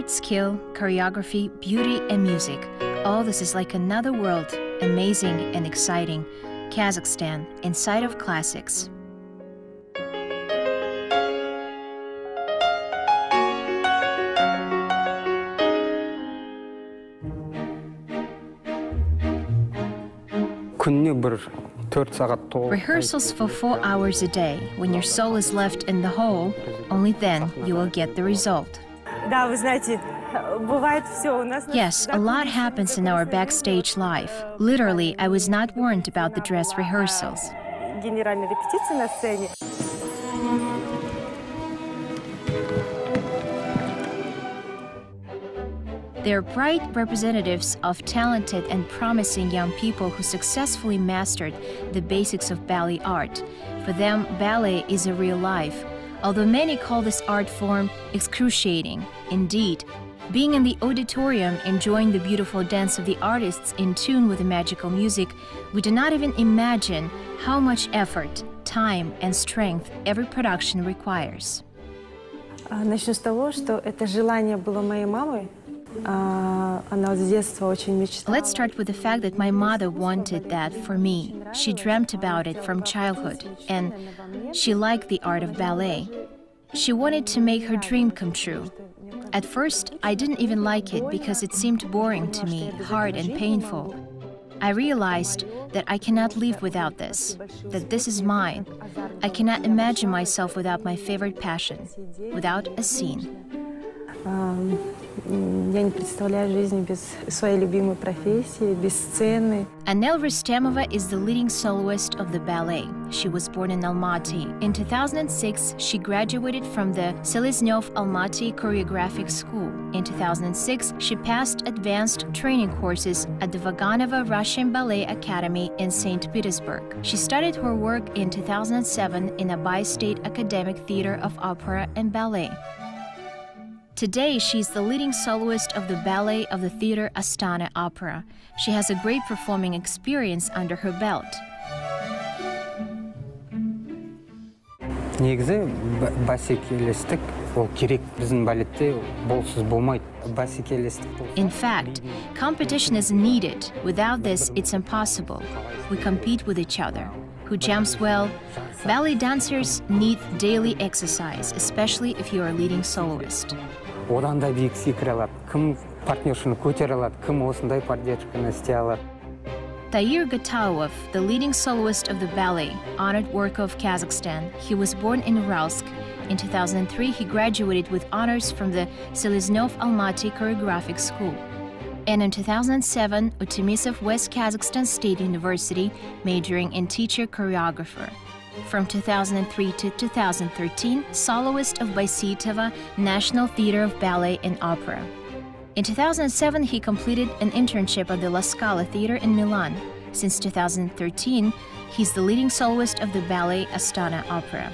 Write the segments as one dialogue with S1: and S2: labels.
S1: art, skill, choreography, beauty, and music. All this is like another world, amazing and exciting. Kazakhstan, inside of classics. Rehearsals for 4 hours a day. When your soul is left in the hole, only then you will get the result. Yes, a lot happens in our backstage life. Literally, I was not warned about the dress rehearsals. They are bright representatives of talented and promising young people who successfully mastered the basics of ballet art. For them, ballet is a real life, although many call this art form excruciating. Indeed, being in the auditorium, enjoying the beautiful dance of the artists in tune with the magical music, we do not even imagine how much effort, time, and strength every production requires.
S2: Начну с того, что это желание было моей мамы.
S1: Let's start with the fact that my mother wanted that for me. She dreamt about it from childhood, and she liked the art of ballet. She wanted to make her dream come true. At first, I didn't even like it because it seemed boring to me, hard and painful. I realized that I cannot live without this, that this is mine. I cannot imagine myself without my favorite passion, without a scene.
S2: Я не представляю жизни без своей любимой профессии, без сцены.
S1: Anel Rustemova is the leading soloist of the ballet. She was born in Almaty. In 2006, she graduated from the Seleznov Almaty Choreographic School. In 2006, she passed advanced training courses at the Vaganova Russian Ballet Academy in St. Petersburg. She started her work in 2007 in Abay State Academic Theater of Opera and Ballet. Today, she's the leading soloist of the ballet of the Theater Astana Opera. She has a great performing experience under her belt. In fact, competition is needed. Without this, it's impossible. We compete with each other. Who jumps well? Ballet dancers need daily exercise, especially if you are a leading soloist. Tair Gataov, the leading soloist of the ballet, honored worker of Kazakhstan. He was born in Uralsk. In 2003, he graduated with honors from the Seleznov Almaty Choreographic School. And in 2007, Utemisov West Kazakhstan State University, majoring in teacher choreographer. From 2003 to 2013, soloist of Baisitova National Theater of Ballet and Opera. In 2007, he completed an internship at the La Scala Theater in Milan. Since 2013, he's the leading soloist of the ballet Astana Opera.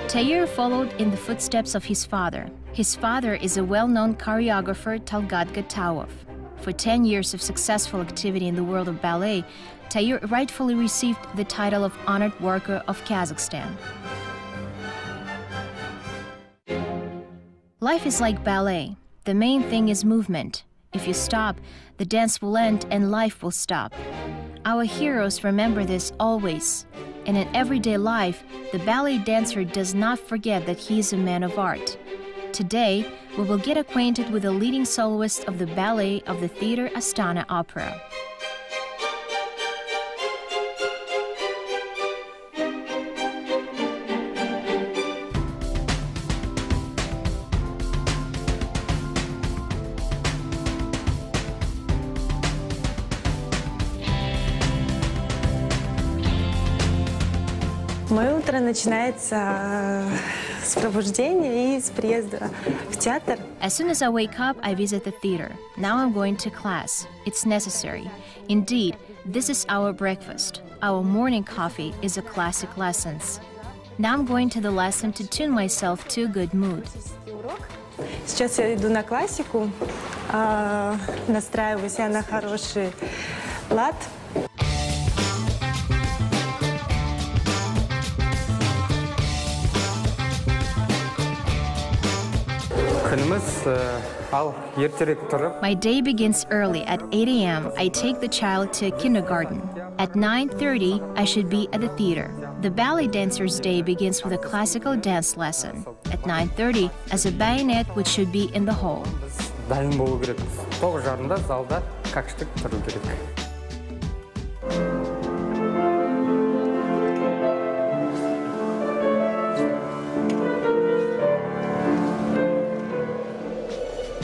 S1: Tair followed in the footsteps of his father. His father is a well-known choreographer, Talgat Gataov. For 10 years of successful activity in the world of ballet, Tair rightfully received the title of Honored Worker of Kazakhstan. Life is like ballet. The main thing is movement. If you stop, the dance will end and life will stop. Our heroes remember this always. And in everyday life, the ballet dancer does not forget that he is a man of art. Today, we will get acquainted with the leading soloist of the ballet of the Theater Astana Opera.
S2: Мое утро начинается с пробуждения и с приезда в театр.
S1: As soon as I wake up, I visit the theater. Now I'm going to class. It's necessary. Indeed, this is our breakfast. Our morning coffee is a classic lessons. Now I'm going to the lesson to tune myself to a good mood.
S2: Сейчас я иду на классику, настраиваю себя на хороший лад.
S1: My day begins early. At 8 a.m., I take the child to kindergarten. At 9:30, I should be at the theater. The ballet dancer's day begins with a classical dance lesson. At 9:30, as a bayonet, which should be in the hall.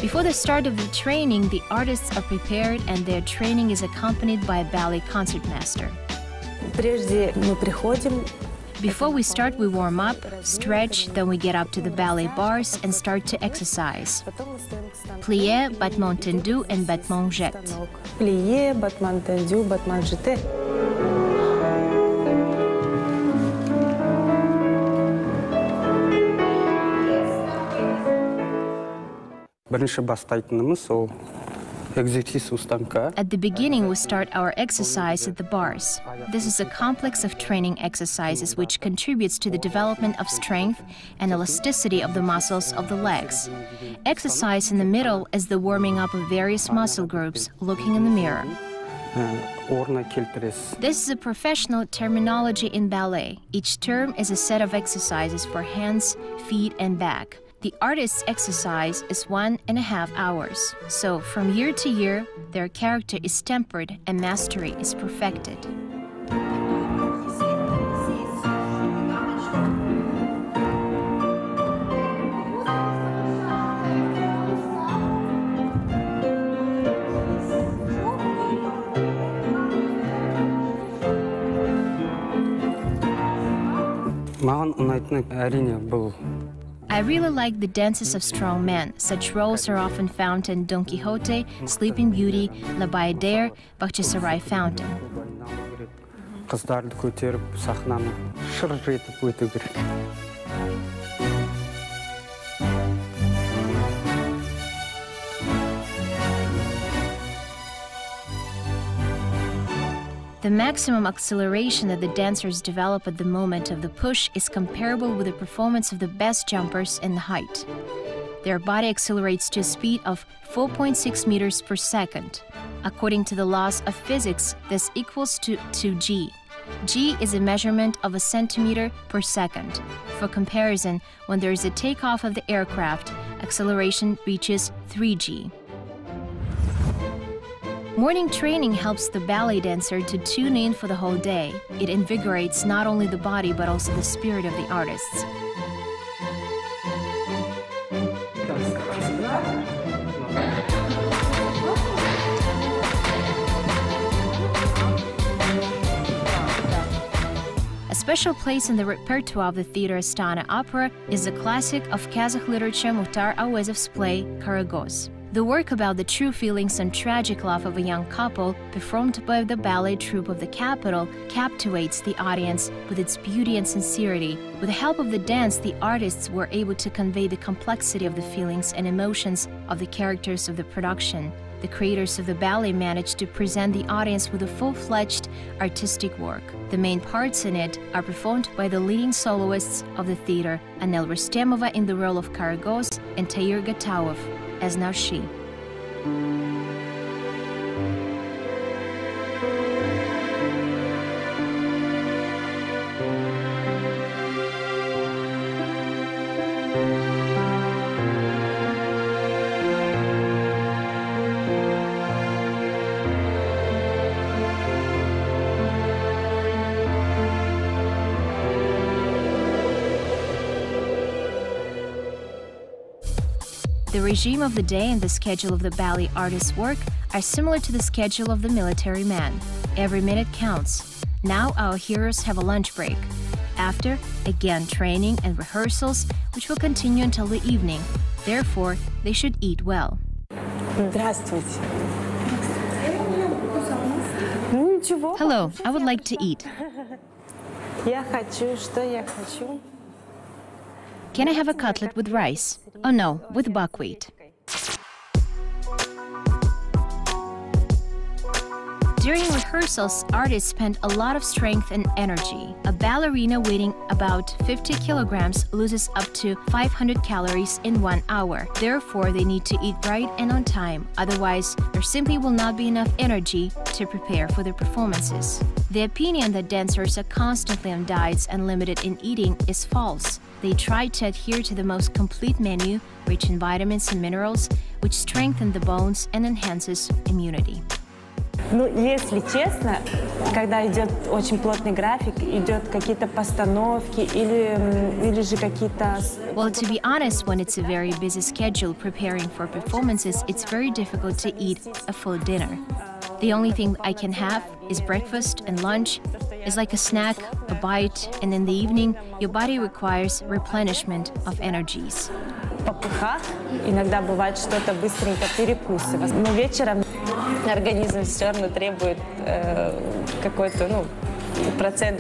S1: Before the start of the training, the artists are prepared and their training is accompanied by a ballet concertmaster. Before we start, we warm up, stretch, then we get up to the ballet bars and start to exercise. Plié, battement tendu, and battement jeté.
S2: Plié, battement tendu, battement jeté.
S1: At the beginning, we start our exercise at the bars. This is a complex of training exercises which contributes to the development of strength and elasticity of the muscles of the legs. Exercise in the middle is the warming up of various muscle groups, looking in the mirror. This is a professional terminology in ballet. Each term is a set of exercises for hands, feet, and back. The artist's exercise is 1.5 hours. So, from year to year, their character is tempered and mastery is perfected. I really like the dances of strong men. Such roles are often found in Don Quixote, Sleeping Beauty, La Bayadère, Bakhchisarai Fountain. The maximum acceleration that the dancers develop at the moment of the push is comparable with the performance of the best jumpers in the height. Their body accelerates to a speed of 4.6 meters per second. According to the laws of physics, this equals to 2g. G is a measurement of a centimeter per second. For comparison, when there is a takeoff of the aircraft, acceleration reaches 3g. Morning training helps the ballet dancer to tune in for the whole day. It invigorates not only the body but also the spirit of the artists. A special place in the repertoire of the Theater Astana Opera is the classic of Kazakh literature Muhtar Awezov's play Karagoz. The work about the true feelings and tragic love of a young couple, performed by the ballet troupe of the capital, captivates the audience with its beauty and sincerity. With the help of the dance, the artists were able to convey the complexity of the feelings and emotions of the characters of the production. The creators of the ballet managed to present the audience with a full-fledged artistic work. The main parts in it are performed by the leading soloists of the theater, Anel Rustemova in the role of Karagoz and Tair Gataov as Narshi. The regime of the day and the schedule of the ballet artist's work are similar to the schedule of the military man. Every minute counts. Now our heroes have a lunch break. After, again training and rehearsals, which will continue until the evening. Therefore, they should eat well. Hello, I would like to eat. Can I have a cutlet with rice? Oh no, with buckwheat. During rehearsals, artists spend a lot of strength and energy. A ballerina weighing about 50 kilograms loses up to 500 calories in 1 hour. Therefore, they need to eat right and on time. Otherwise, there simply will not be enough energy to prepare for their performances. The opinion that dancers are constantly on diets and limited in eating is false. They try to adhere to the most complete menu, rich in vitamins and minerals, which strengthen the bones and enhances immunity.
S2: Ну, если честно, когда идет очень плотный график, идет какие-то постановки или же какие-то...
S1: Well, to be honest, when it's a very busy schedule preparing for performances, it's very difficult to eat a full dinner. The only thing I can have is breakfast and lunch. It's like a snack, a bite, and in the evening, your body requires replenishment of energies.
S2: В попыхах иногда бывает что-то быстренько перекусывать. Но вечером организм все равно требует какой-то, процент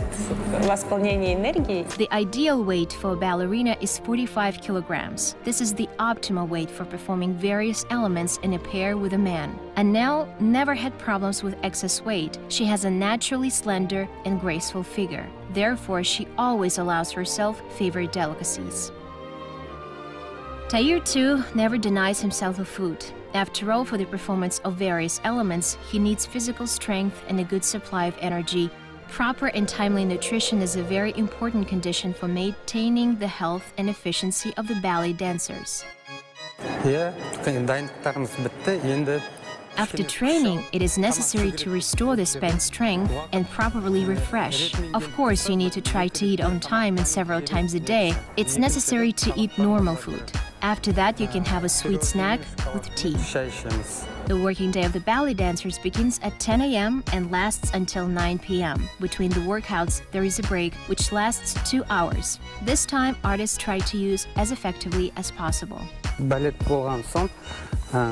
S2: восполнения энергии.
S1: The ideal weight for a ballerina is 45 kilograms. This is the optimal weight for performing various elements in a pair with a man. Anel never had problems with excess weight. She has a naturally slender and graceful figure. Therefore, she always allows herself favorite delicacies. Tahir, too, never denies himself of food. After all, for the performance of various elements, he needs physical strength and a good supply of energy. Proper and timely nutrition is a very important condition for maintaining the health and efficiency of the ballet dancers. After training, it is necessary to restore the spent strength and properly refresh. Of course, you need to try to eat on time and several times a day. It's necessary to eat normal food. After that, you can have a sweet snack with tea. The working day of the ballet dancers begins at 10 a.m. and lasts until 9 p.m. Between the workouts, there is a break, which lasts 2 hours. This time, artists try to use as effectively as possible.
S3: Балет болған соң,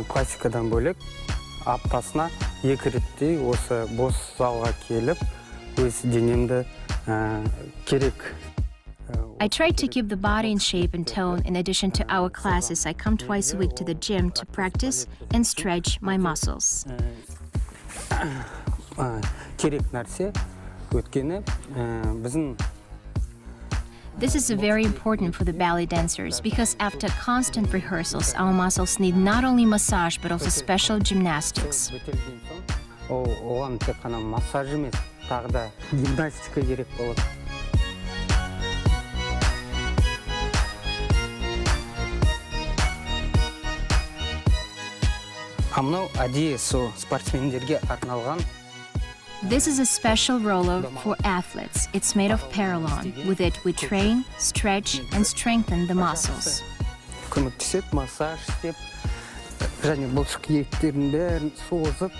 S3: классикадан бөлек, аптасына 2 реттей осы бос залға келіп, өз денемді керек.
S1: I try to keep the body in shape and tone. In addition to our classes, I come twice a week to the gym to practice and stretch my muscles.
S3: Керек нәрсе өткені біздің
S1: This is very important for the ballet dancers because after constant rehearsals, our muscles need not only massage but also special gymnastics.
S3: Оған тек қана массаж емес, тағы да гимнастика керек болады. Мынау әдейі сол спортсмендерге арналған.
S1: This is a special roller for athletes. It's made of porcelain. With it, we train, stretch, and strengthen the muscles.
S3: Көмектеседі, массаж істеп, және бұлшық еттерін бәрін созып.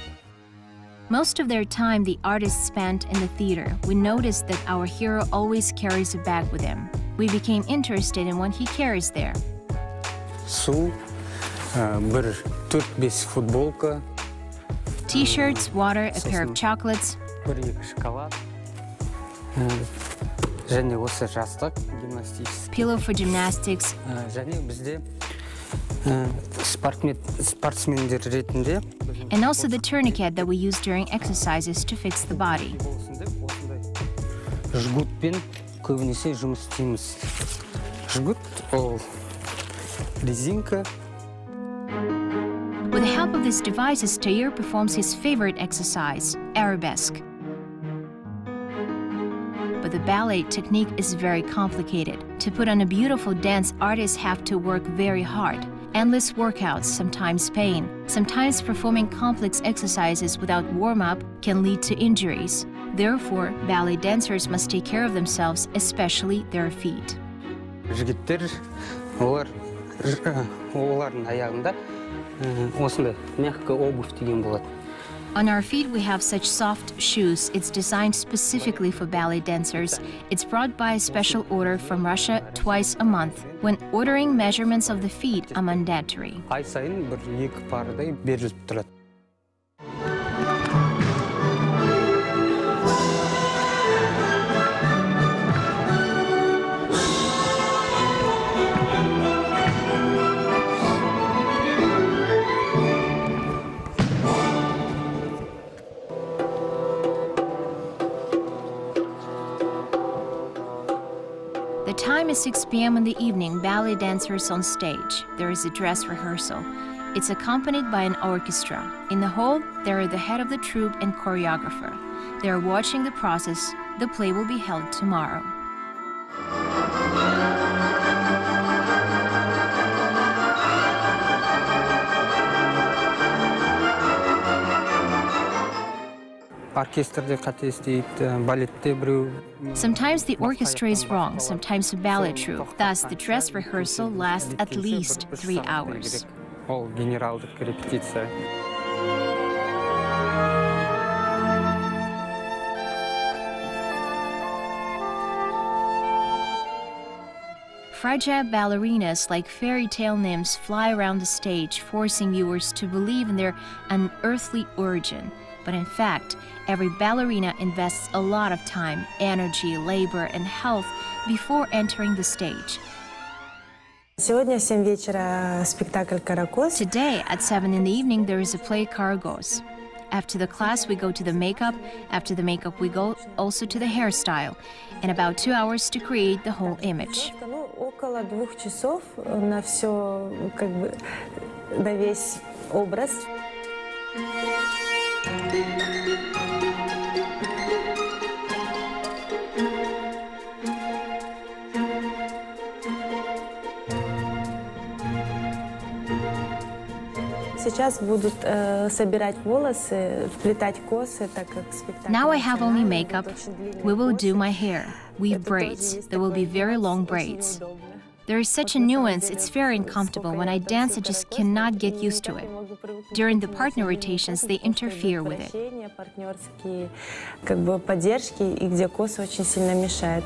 S1: Most of their time the artists spent in the theater. We noticed that our hero always carries a bag with him. We became interested in what he carries there.
S3: Су, бір 4-5 футболка.
S1: T-shirts, water, a pair of chocolates.
S3: Бір-екі шоколад. Және осы жастық гимнастический.
S1: Pillow for gymnastics.
S3: Және бізде спортсмендер ретінде.
S1: And also the tourniquet that we use during exercises to fix the body.
S3: Жгутпен көбінесе жұмыс істейміз. Жгут ол резинка.
S1: With the help of these devices, Tahir performs his favorite exercise, arabesque. But the ballet technique is very complicated. To put on a beautiful dance, artists have to work very hard. Endless workouts, sometimes pain. Sometimes performing complex exercises without warm-up can lead to injuries. Therefore, ballet dancers must take care of themselves, especially their feet.
S3: Жігіттер, олардың аяғында осындай мягкая обувь деген болады.
S1: On our feet, we have such soft shoes. It's designed specifically for ballet dancers. It's brought by a special order from Russia twice a month, when ordering measurements of the feet are mandatory.
S3: Ай сайын бір 2 пардай беріліп тұрады.
S1: The time is 6 p.m. in the evening. Ballet dancers on stage. There is a dress rehearsal. It's accompanied by an orchestra. In the hall, there are the head of the troupe and choreographer. They are watching the process. The play will be held tomorrow. Sometimes the orchestra is wrong, sometimes a ballet troupe. Thus, the dress rehearsal lasts at least 3 hours. Fragile ballerinas like fairy tale nymphs fly around the stage, forcing viewers to believe in their unearthly origin. But in fact, every ballerina invests a lot of time, energy, labor, and health before entering the stage.
S2: Сегодня в 7 вечера спектакль «Каракос».
S1: Today, at 7 in the evening, there is a play Karagos. After the class, we go to the makeup. After the makeup, we go also to the hairstyle. And about 2 hours to create the whole image.
S2: Около 2 часов на все, на весь образ. Сейчас будут собирать волосы, вплетать косы, так как спектакль.
S1: Now I have only makeup. We will do my hair. Weave braids. There will be very long braids. There is such a nuance, it's very uncomfortable. When I dance, I just cannot get used to it. During the partner rotations, they interfere with it.
S2: Партнерские, поддержки, и где косы очень сильно мешают.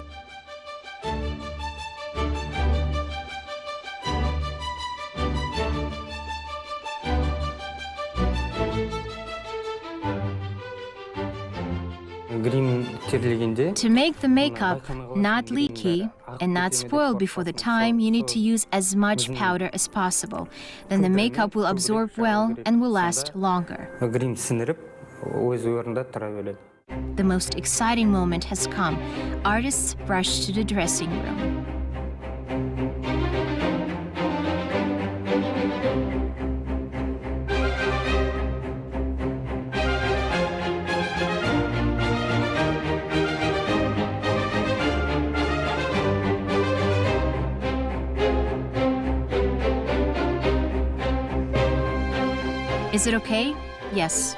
S1: To make the makeup not leaky and not spoil before the time, you need to use as much powder as possible. Then the makeup will absorb well and will last longer. The most exciting moment has come. Artists rush to the dressing room. Is it okay? Yes.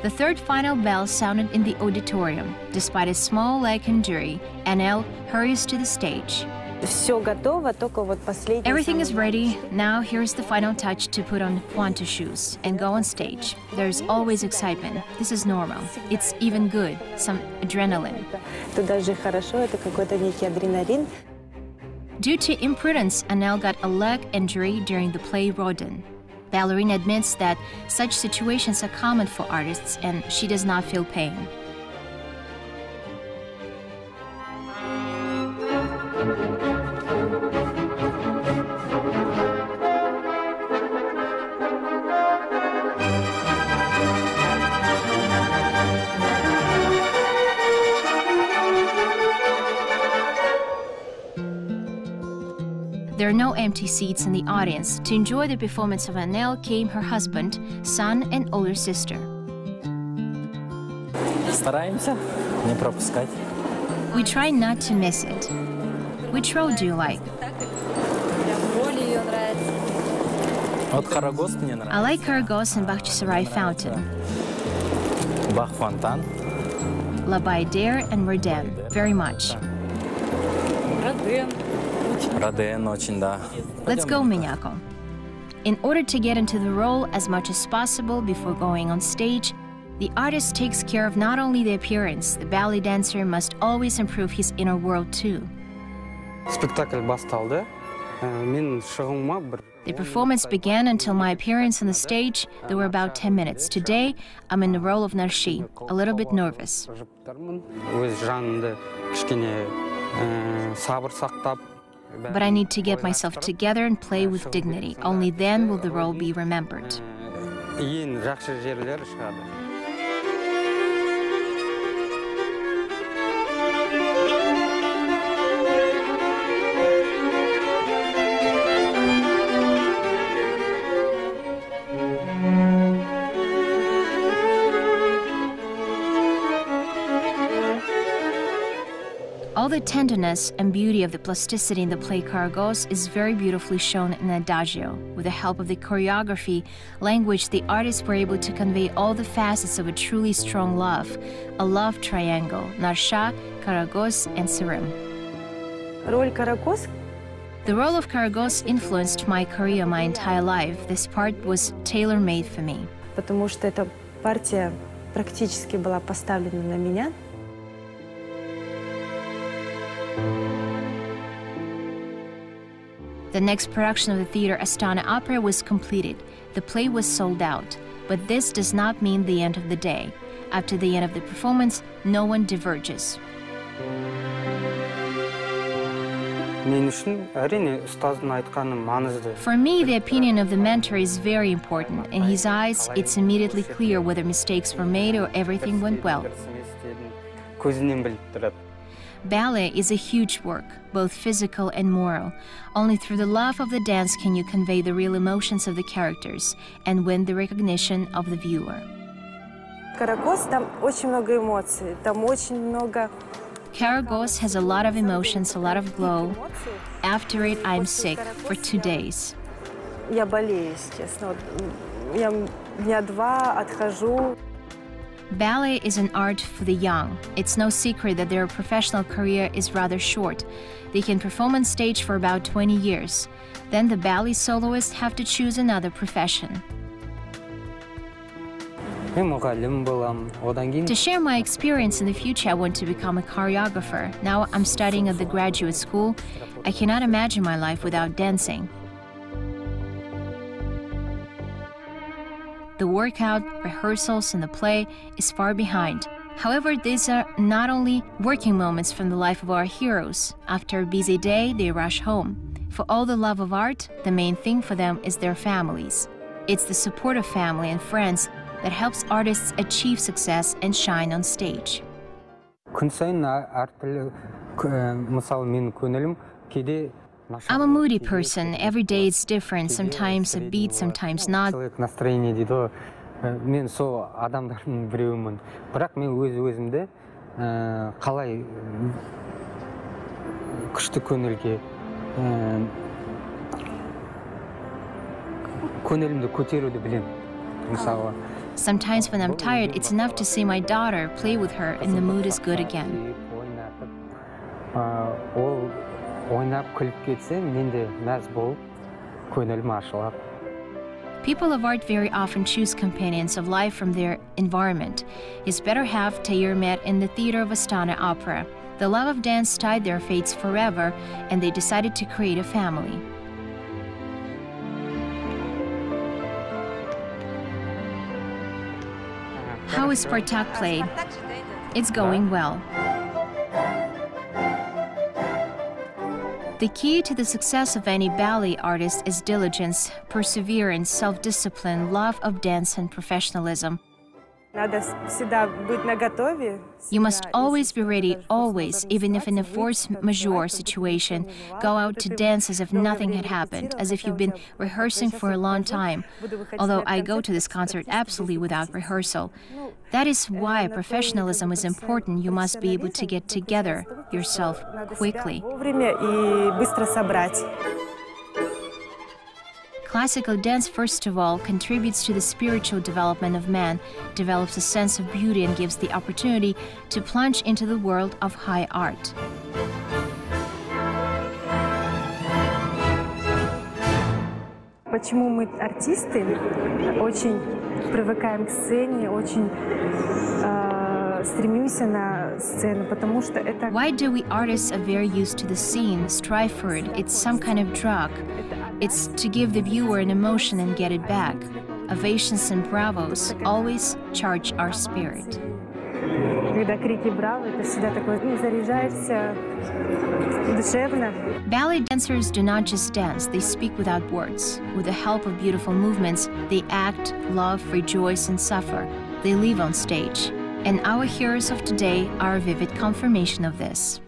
S1: The third final bell sounded in the auditorium. Despite a small leg injury, Anel hurries to the stage. Everything is ready. Now here's the final touch to put on pointe shoes and go on stage. There's always excitement. This is normal. It's even good. Some adrenaline. Due to imprudence, Anel got a leg injury during the play Rodin. Ballerina admits that such situations are common for artists and she does not feel pain. There are no empty seats in the audience. To enjoy the performance of Anel came her husband, son, and older sister.
S4: Стараемся не пропускать.
S1: We try not to miss it. Which role do you like?
S4: Вот Карагос мне нравится.
S1: I like Karagos and Bakhchisarai Fountain,
S4: Бах Фонтан.
S1: La Bayadere and Rodin very much.
S4: Роден очень, да.
S1: Let's go, Minyako. In order to get into the role as much as possible before going on stage, the artist takes care of not only the appearance, the ballet dancer must always improve his inner world too.
S3: The
S1: performance began until my appearance on the stage. There were about 10 minutes. Today, I'm in the role of Narshi, a little bit nervous. But I need to get myself together and play with dignity. Only then will the role be remembered. All the tenderness and beauty of the plasticity in the play Karagos is very beautifully shown in Adagio. With the help of the choreography, language, the artists were able to convey all the facets of a truly strong love, a love triangle, Narsha, Karagos, and Serim.
S2: Роль Карагос.
S1: The role of Karagos influenced my career my entire life. This part was tailor-made for me.
S2: Потому что эта партия практически была поставлена на меня.
S1: The next production of the theater Astana Opera was completed. The play was sold out. But this does not mean the end of the day. After the end of the performance, no one diverges. For me, the opinion of the mentor is very important. In his eyes, it's immediately clear whether mistakes were made or everything went well. Ballet is a huge work, both physical and moral. Only through the love of the dance can you convey the real emotions of the characters and win the recognition of the viewer.
S2: Карагос, там очень много эмоций, там очень много.
S1: Karagos has a lot of emotions, a lot of glow. After it, I'm sick for 2 days.
S2: Я болею, естественно. Я дня два отхожу.
S1: Ballet is an art for the young. It's no secret that their professional career is rather short. They can perform on stage for about 20 years. Then the ballet soloists have to choose another profession. To share my experience in the future, I want to become a choreographer. Now I'm studying at the graduate school. I cannot imagine my life without dancing. The workout, rehearsals, and the play is far behind. However, these are not only working moments from the life of our heroes. After a busy day, they rush home. For all the love of art, the main thing for them is their families. It's the support of family and friends that helps artists achieve success and shine on stage. I'm a moody person. Every day it's different. Sometimes upbeat, sometimes not.
S3: Мен сол адамдардың біреуімін. Бірақ мен өз-өзімді қалай күшті көңілімді көтеруді білемін. Мысалы
S1: Sometimes when I'm tired, it's enough to see my daughter, play with her, and the mood is good again.
S3: Ол ойнап күліп кетсе, мен де мәз болып, көңілім ашылады.
S1: People of art very often choose companions of life from their environment. His better half, Tayyar, met in the theater of Astana Opera. The love of dance tied their fates forever, and they decided to create a family. How is Spartak played? It's going well. The key to the success of any ballet artist is diligence, perseverance, self-discipline, love of dance, and professionalism. You must always be ready, always, even if in a force majeure situation. Go out to dance as if nothing had happened, as if you've been rehearsing for a long time. Although I go to this concert absolutely without rehearsal. That is why professionalism is important. You must be able to get together yourself quickly. Classical dance, first of all, contributes to the spiritual development of man, develops a sense of beauty, and gives the opportunity to plunge into the world of high art.
S2: Почему мы, артисты, очень привыкаем к сцене, очень стремимся на сцену, потому что это...
S1: Why do we artists are very used to the scene, strive for it? It's some kind of drug. It's to give the viewer an emotion and get it back. Ovations and bravos always charge our spirit.
S2: Когда крики браво, это всегда такое, заряжаешься душевно.
S1: Ballet dancers do not just dance, they speak without words. With the help of beautiful movements, they act, love, rejoice, and suffer. They live on stage. And our heroes of today are a vivid confirmation of this.